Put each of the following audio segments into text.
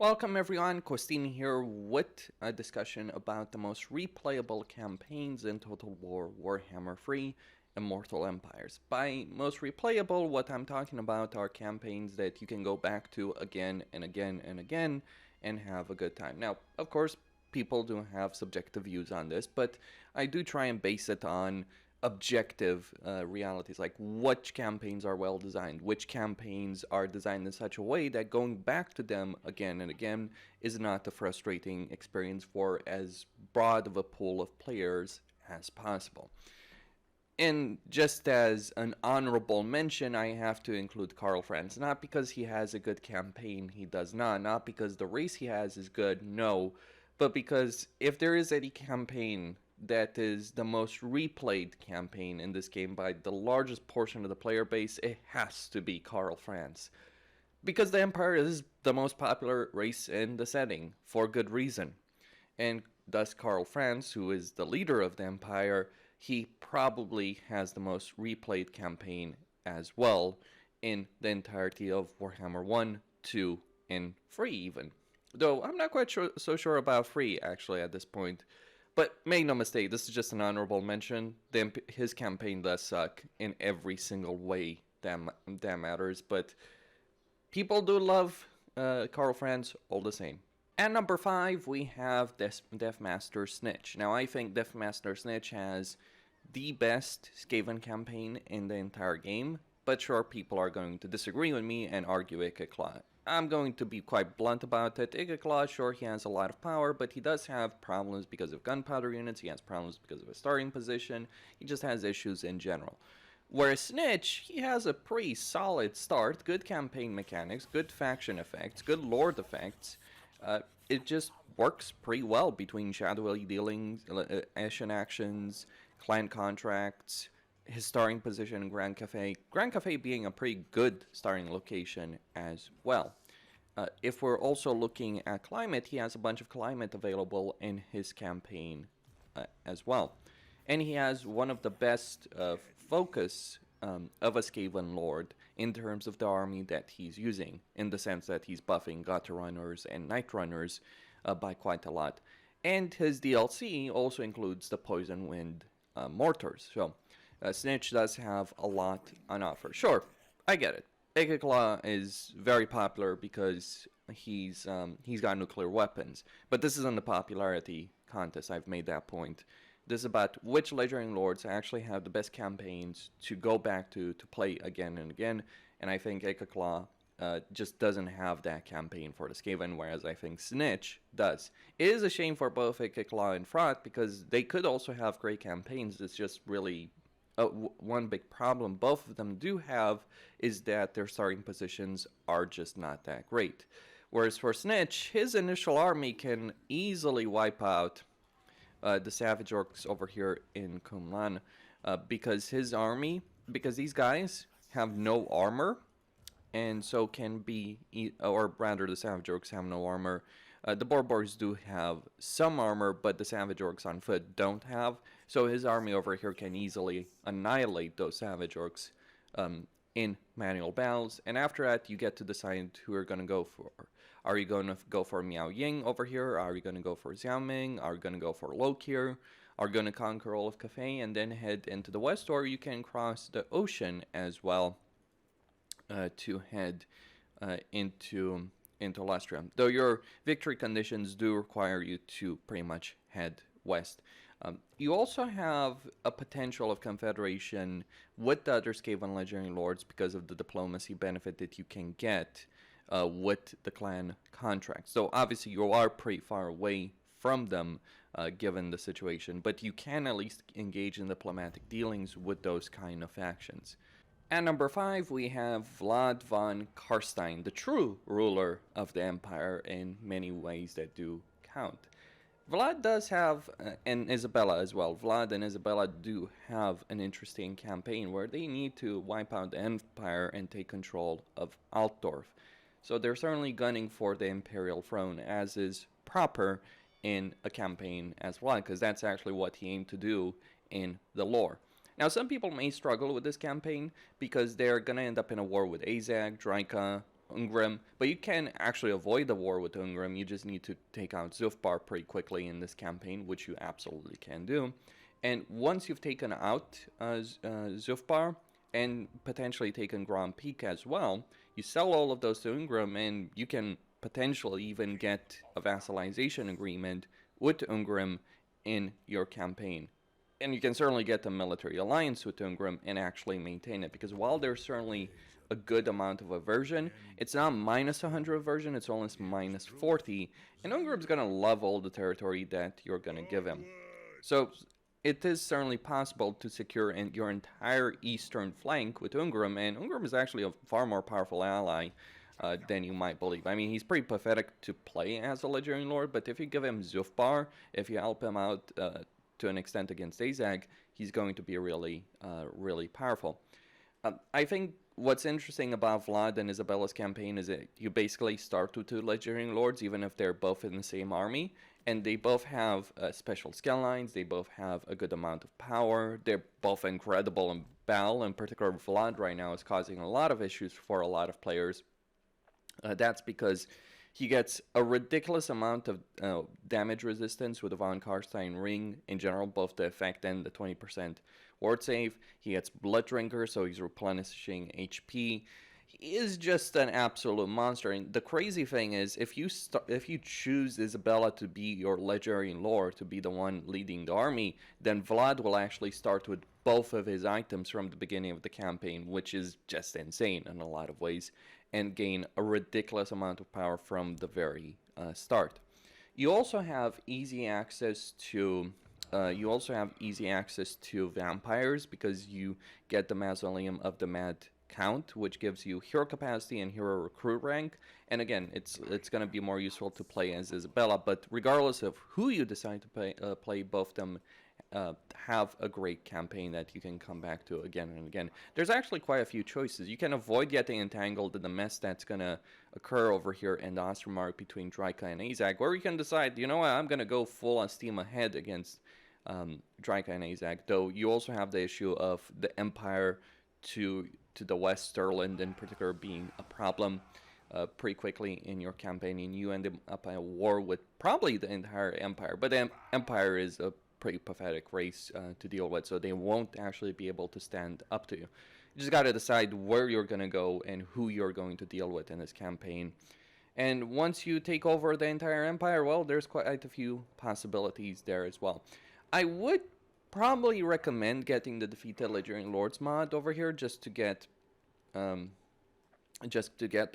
Welcome everyone, Costin here with a discussion about the most replayable campaigns in Total War Warhammer 3 Immortal Empires. By most replayable, what I'm talking about are campaigns that you can go back to again and again and again and have a good time. Now, of course, people do have subjective views on this, but I do try and base it on objective realities, like which campaigns are well designed, which campaigns are designed in such a way that going back to them again and again is not a frustrating experience for as broad of a pool of players as possible. And just as an honorable mention, I have to include Karl Franz, not because he has a good campaign, he does not because the race he has is good, no, but because if there is any campaign that is the most replayed campaign in this game by the largest portion of the player base, it has to be Karl Franz. Because the Empire is the most popular race in the setting, for good reason. And thus Karl Franz, who is the leader of the Empire, he probably has the most replayed campaign as well in the entirety of Warhammer 1, 2, and 3 even. Though I'm not quite so sure about 3 actually at this point. But make no mistake, this is just an honorable mention. His campaign does suck in every single way that matters, but people do love Karl Franz all the same. At number 5, we have Deathmaster Snikch. Now, I think Deathmaster Snikch has the best Skaven campaign in the entire game, but sure, people are going to disagree with me and argue Ikekla. I'm going to be quite blunt about it. Ikekla, sure, he has a lot of power, but he does have problems because of gunpowder units, he has problems because of his starting position, he just has issues in general. Whereas Snikch, he has a pretty solid start, good campaign mechanics, good faction effects, good lord effects. It just works pretty well between shadowy dealings, Ashen actions, clan contracts, his starting position in Grand Cafe. Grand Cafe being a pretty good starting location as well. If we're also looking at climate, he has a bunch of climate available in his campaign as well. And he has one of the best focus of a Skaven Lord in terms of the army that he's using, in the sense that he's buffing Gutter Runners and Night Runners by quite a lot. And his DLC also includes the Poison Wind Mortars. So Snikch does have a lot on offer. Sure, I get it. Ikekla is very popular because he's got nuclear weapons. But this isn't a popularity contest, I've made that point. This is about which Legendary Lords actually have the best campaigns to go back to play again and again. And I think Ikekla just doesn't have that campaign for the Skaven, whereas I think Snikch does. It is a shame for both Ikekla and Frot because they could also have great campaigns. It's just really one big problem both of them do have is that their starting positions are just not that great. Whereas for Snikch, his initial army can easily wipe out the Savage Orcs over here in Kumlan because these guys have no armor, and so can be, or rather the Savage Orcs have no armor. The Borbors do have some armor, but the Savage Orcs on foot don't have. So his army over here can easily annihilate those Savage Orcs in manual battles. And after that, you get to decide who you're going to go for. Are you going to go for Miao Ying over here? Are you going to go for Xiaoming? Are you going to go for Lokir? Are you going to conquer all of Cathay and then head into the west? Or you can cross the ocean as well to head into Lustrum, though your victory conditions do require you to pretty much head west. You also have a potential of confederation with the other Skaven Legendary Lords because of the diplomacy benefit that you can get with the clan contracts. So obviously you are pretty far away from them given the situation, but you can at least engage in diplomatic dealings with those kind of factions. At number 5, we have Vlad von Carstein, the true ruler of the Empire in many ways that do count. Vlad does have, and Isabella as well, Vlad and Isabella do have an interesting campaign where they need to wipe out the Empire and take control of Altdorf. So they're certainly gunning for the Imperial throne, as is proper in a campaign as well, because that's actually what he aimed to do in the lore. Now, some people may struggle with this campaign because they're going to end up in a war with Azag, Draika, Ungrim, but you can actually avoid the war with Ungrim. You just need to take out Zufbar pretty quickly in this campaign, which you absolutely can do. And once you've taken out Zufbar and potentially taken Grand Peak as well, you sell all of those to Ungrim, and you can potentially even get a vassalization agreement with Ungrim in your campaign. And you can certainly get a military alliance with Ungrim and actually maintain it, because while there's certainly a good amount of aversion, it's not minus 100 aversion, it's almost minus 40, and Ungrim's gonna love all the territory that you're gonna give him. So it is certainly possible to secure your entire eastern flank with Ungrim, and Ungrim is actually a far more powerful ally than you might believe. I mean, he's pretty pathetic to play as a Legendary Lord, but if you give him Zufbar, if you help him out to an extent against Azag, he's going to be really, really powerful. I think what's interesting about Vlad and Isabella's campaign is that you basically start with 2 Legendary Lords, even if they're both in the same army, and they both have special skill lines, they both have a good amount of power, they're both incredible in battle. In particular, Vlad right now is causing a lot of issues for a lot of players. That's because he gets a ridiculous amount of damage resistance with the von Carstein ring in general, both the effect and the 20% ward save. He gets Blood Drinker, so he's replenishing HP. He is just an absolute monster. And the crazy thing is, if you choose Isabella to be your Legendary Lord, to be the one leading the army, then Vlad will actually start with both of his items from the beginning of the campaign, which is just insane in a lot of ways, and gain a ridiculous amount of power from the very start. You also have easy access to vampires, because you get the Mausoleum of the Mad Count, which gives you hero capacity and hero recruit rank. And again, it's going to be more useful to play as Isabella, but regardless of who you decide to play, both of them have a great campaign that you can come back to again and again. There's actually quite a few choices. You can avoid getting entangled in the mess that's going to occur over here in the Ostermark between Draika and Azag, or you can decide, you know what, I'm going to go full on steam ahead against Draika and Azag, though you also have the issue of the Empire to the west, Stirland in particular, being a problem pretty quickly in your campaign, and you end up in a war with probably the entire Empire. But the Empire is a pretty pathetic race to deal with, so they won't actually be able to stand up to you. You just got to decide where you're going to go and who you're going to deal with in this campaign. And once you take over the entire Empire, well, there's quite a few possibilities there as well. I would probably recommend getting the Defeated Legendary Lords mod over here, just to get the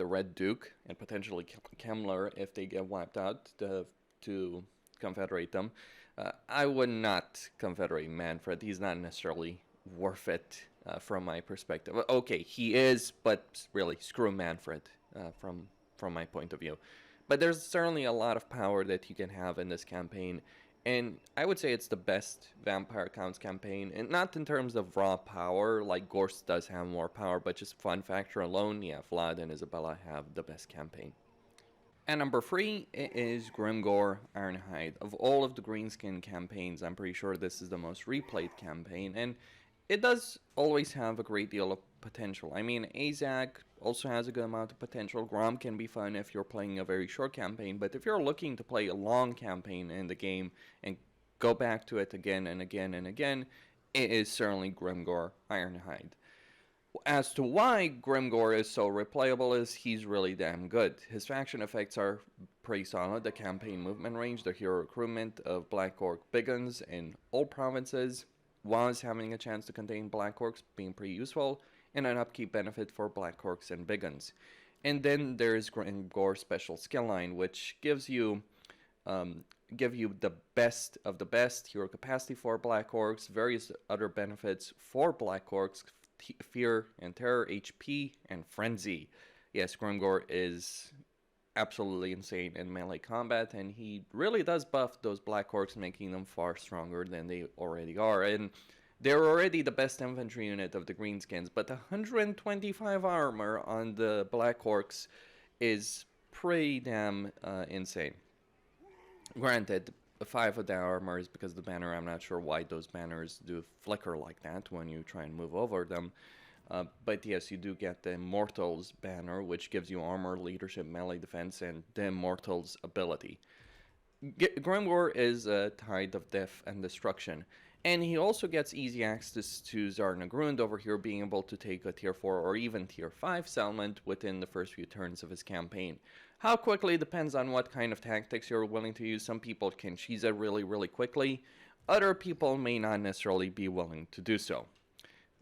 Red Duke and potentially Kemmler if they get wiped out, to confederate them. I would not confederate Manfred. He's not necessarily worth it from my perspective. Okay, he is, but really, screw Manfred from my point of view. But there's certainly a lot of power that you can have in this campaign, and I would say it's the best Vampire Counts campaign, and not in terms of raw power, like Gorst does have more power, but just fun factor alone, yeah, Vlad and Isabella have the best campaign. And number 3 is Grimgor Ironhide. Of all of the Greenskin campaigns, I'm pretty sure this is the most replayed campaign, and it does always have a great deal of potential. I mean, Azag also has a good amount of potential. Grom can be fun if you're playing a very short campaign, but if you're looking to play a long campaign in the game and go back to it again and again and again, it is certainly Grimgor Ironhide. As to why Grimgor is so replayable is he's really damn good. His faction effects are pretty solid. The campaign movement range, the hero recruitment of Black Orc Big Guns in all provinces, was having a chance to contain Black Orcs being pretty useful, and an upkeep benefit for Black Orcs and Big Guns. And then there's Grimgor Special Skill Line, which gives you the best of the best hero capacity for Black Orcs, various other benefits for Black Orcs, Fear and Terror, HP, and Frenzy. Yes, Grimgor is absolutely insane in melee combat, and he really does buff those Black Orcs, making them far stronger than they already are. And they're already the best infantry unit of the Greenskins, but the 125 armor on the Black Orcs is pretty damn insane. Granted, 5 of the armor is because the banner, I'm not sure why those banners do flicker like that when you try and move over them. But yes, you do get the Immortals banner, which gives you armor, leadership, melee defense, and the Immortals ability. Grimgor is a tide of death and destruction, and he also gets easy access to Zarnagrund over here, being able to take a tier 4 or even tier 5 settlement within the first few turns of his campaign. How quickly depends on what kind of tactics you're willing to use. Some people can cheese it really quickly, other people may not necessarily be willing to do so.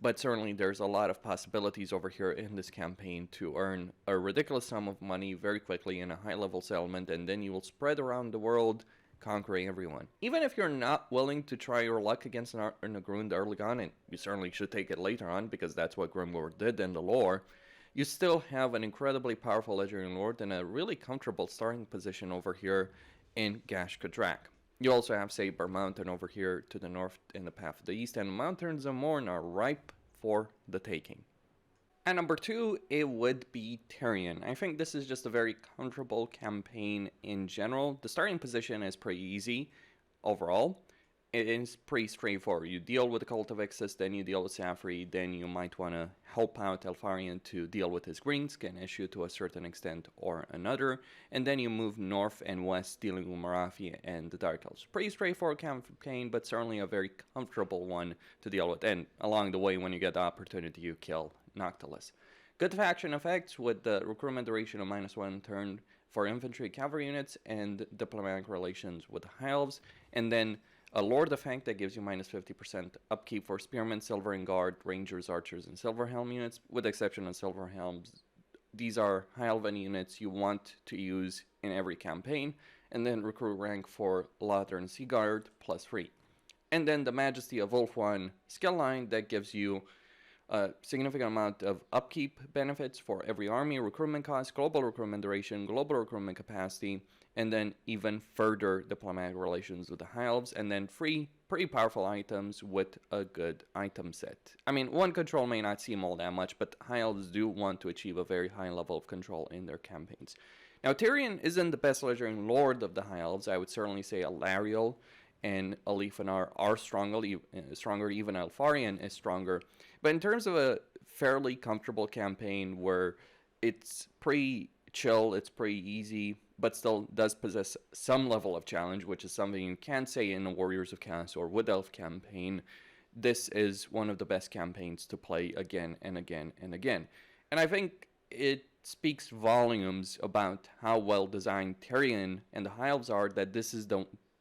But certainly there's a lot of possibilities over here in this campaign to earn a ridiculous sum of money very quickly in a high-level settlement, and then you will spread around the world, conquering everyone. Even if you're not willing to try your luck against an Nagrund early on, and you certainly should take it later on, because that's what Grimgor did in the lore, you still have an incredibly powerful Legendary Lord and a really comfortable starting position over here in Gash Kadrak. You also have Saber Mountain over here to the north in the Path of the East, and Mountains of Morn are ripe for the taking. At number 2, it would be Tyrion. I think this is just a very comfortable campaign in general. The starting position is pretty easy overall. It is pretty straightforward. You deal with the Cult of Ixis, then you deal with Safri, then you might want to help out Elfarion to deal with his greenskin issue to a certain extent or another, and then you move north and west dealing with Marathi and the Dark Elves. Pretty straightforward campaign, but certainly a very comfortable one to deal with, and along the way when you get the opportunity you kill Noctilus. Good faction effects with the recruitment duration of -1 turn for infantry cavalry units and diplomatic relations with the High Elves, and then a Lord effect that gives you -50% upkeep for Spearmen, Silver and Guard, Rangers, Archers, and Silver Helm units, with the exception of Silver Helms. These are High Elven units you want to use in every campaign, and then recruit rank for Lauder and Sea Guard, +3. And then the Majesty of Ulthuan skill line that gives you a significant amount of upkeep benefits for every army, recruitment cost, global recruitment duration, global recruitment capacity, and then even further diplomatic relations with the High Elves, and then free, pretty powerful items with a good item set. I mean, one control may not seem all that much, but High Elves do want to achieve a very high level of control in their campaigns. Now, Tyrion isn't the best Legendary Lord of the High Elves. I would certainly say Alariel and Alifanar are stronger, even Elfarion is stronger. But in terms of a fairly comfortable campaign where it's pretty chill, it's pretty easy, but still does possess some level of challenge, which is something you can't say in a Warriors of Chaos or Wood Elf campaign, this is one of the best campaigns to play again and again and again. And I think it speaks volumes about how well designed Tyrion and the High Elves are, that this is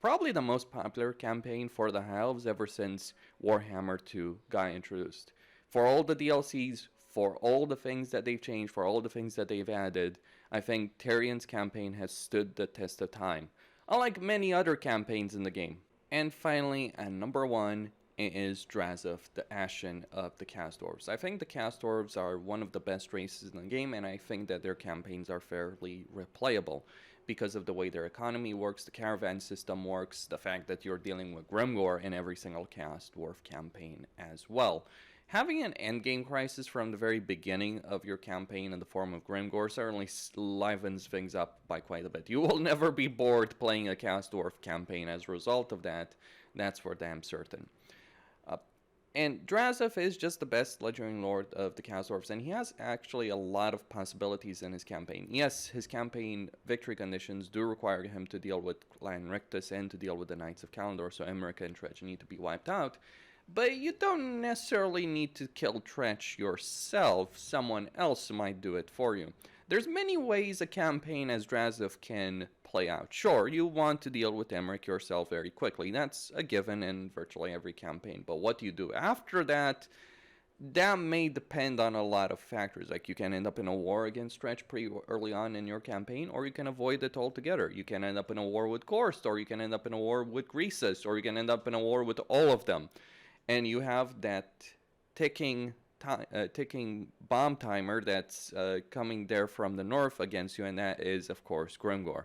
probably the most popular campaign for the High Elves ever since Warhammer 2 got introduced. For all the DLCs, for all the things that they've changed, for all the things that they've added, I think Tyrion's campaign has stood the test of time, unlike many other campaigns in the game. And finally, at number 1, it is Drazoath the Ashen of the Cast Dwarves. I think the Cast Dwarves are one of the best races in the game, and I think that their campaigns are fairly replayable because of the way their economy works, the caravan system works, the fact that you're dealing with Grimgor in every single Cast Dwarf campaign as well. Having an endgame crisis from the very beginning of your campaign in the form of Grimgor certainly livens things up by quite a bit. You will never be bored playing a Cast Dwarf campaign as a result of that. That's for damn certain. And Drazoath is just the best Legendary Lord of the Cast Dwarves, and he has actually a lot of possibilities in his campaign. Yes, his campaign victory conditions do require him to deal with Clan Rictus and to deal with the Knights of Kalandor, so Emmerich and Tretch need to be wiped out. But you don't necessarily need to kill Tretch yourself. Someone else might do it for you. There's many ways a campaign as Drazoath can play out. Sure, you want to deal with Emmerich yourself very quickly. That's a given in virtually every campaign. But what do you do after that? That may depend on a lot of factors. Like, you can end up in a war against Tretch pretty early on in your campaign, or you can avoid it altogether. You can end up in a war with Gorst, or you can end up in a war with Greasus, or you can end up in a war with all of them. And you have that ticking bomb timer that's coming there from the north against you, and that is, of course, Grimgor.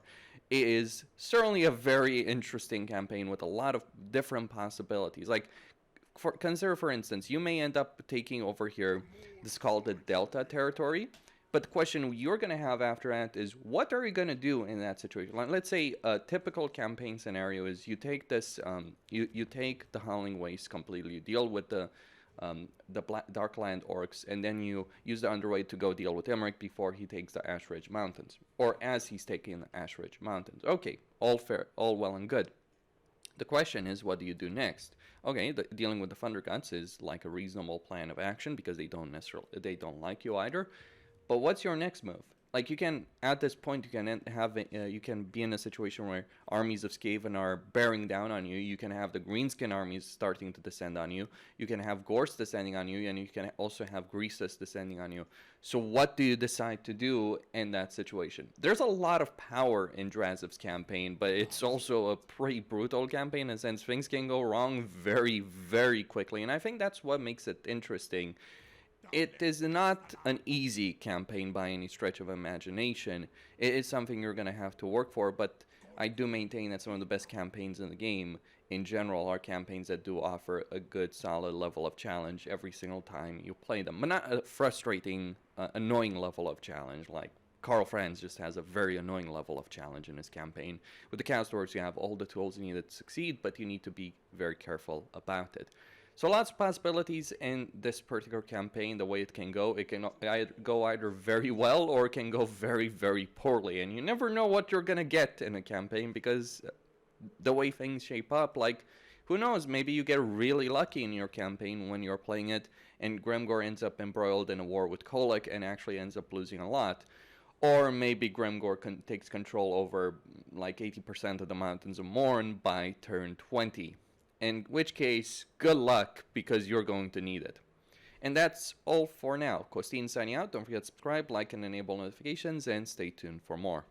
It is certainly a very interesting campaign with a lot of different possibilities. Like, consider, for instance, you may end up taking over here, this is called the Delta territory, but the question you're going to have after that is, what are you going to do in that situation? Like, let's say a typical campaign scenario is you take this, you take the Howling Waste completely, you deal with the the Darkland orcs, and then you use the Underway to go deal with Emmerich before he takes the Ash Ridge Mountains, or as he's taking the Ash Ridge Mountains. Okay, all fair, all well and good. The question is, what do you do next? Okay, dealing with the Thunder Guts is like a reasonable plan of action because they don't like you either. But what's your next move? Like, you can, at this point, you can be in a situation where armies of Skaven are bearing down on you. You can have the Greenskin armies starting to descend on you. You can have Gorse descending on you, and you can also have Greasus descending on you. So what do you decide to do in that situation? There's a lot of power in Drazoath's campaign, but it's also a pretty brutal campaign in a sense. Things can go wrong very, very quickly, and I think that's what makes it interesting. It is not an easy campaign by any stretch of imagination. It is something you're going to have to work for, but I do maintain that some of the best campaigns in the game in general are campaigns that do offer a good, solid level of challenge every single time you play them. But not a frustrating, annoying level of challenge. Like, Karl Franz just has a very annoying level of challenge in his campaign. With the Chaos Dwarves, you have all the tools you need to succeed, but you need to be very careful about it. So lots of possibilities in this particular campaign. The way it can go go either very well or it can go very, very poorly. And you never know what you're going to get in a campaign because the way things shape up, like, who knows, maybe you get really lucky in your campaign when you're playing it and Grimgor ends up embroiled in a war with Kolic and actually ends up losing a lot. Or maybe Grimgor takes control over like 80% of the Mountains of Morn by turn 20. In which case, good luck, because you're going to need it. And that's all for now. Costin signing out. Don't forget to subscribe, like, and enable notifications, and stay tuned for more.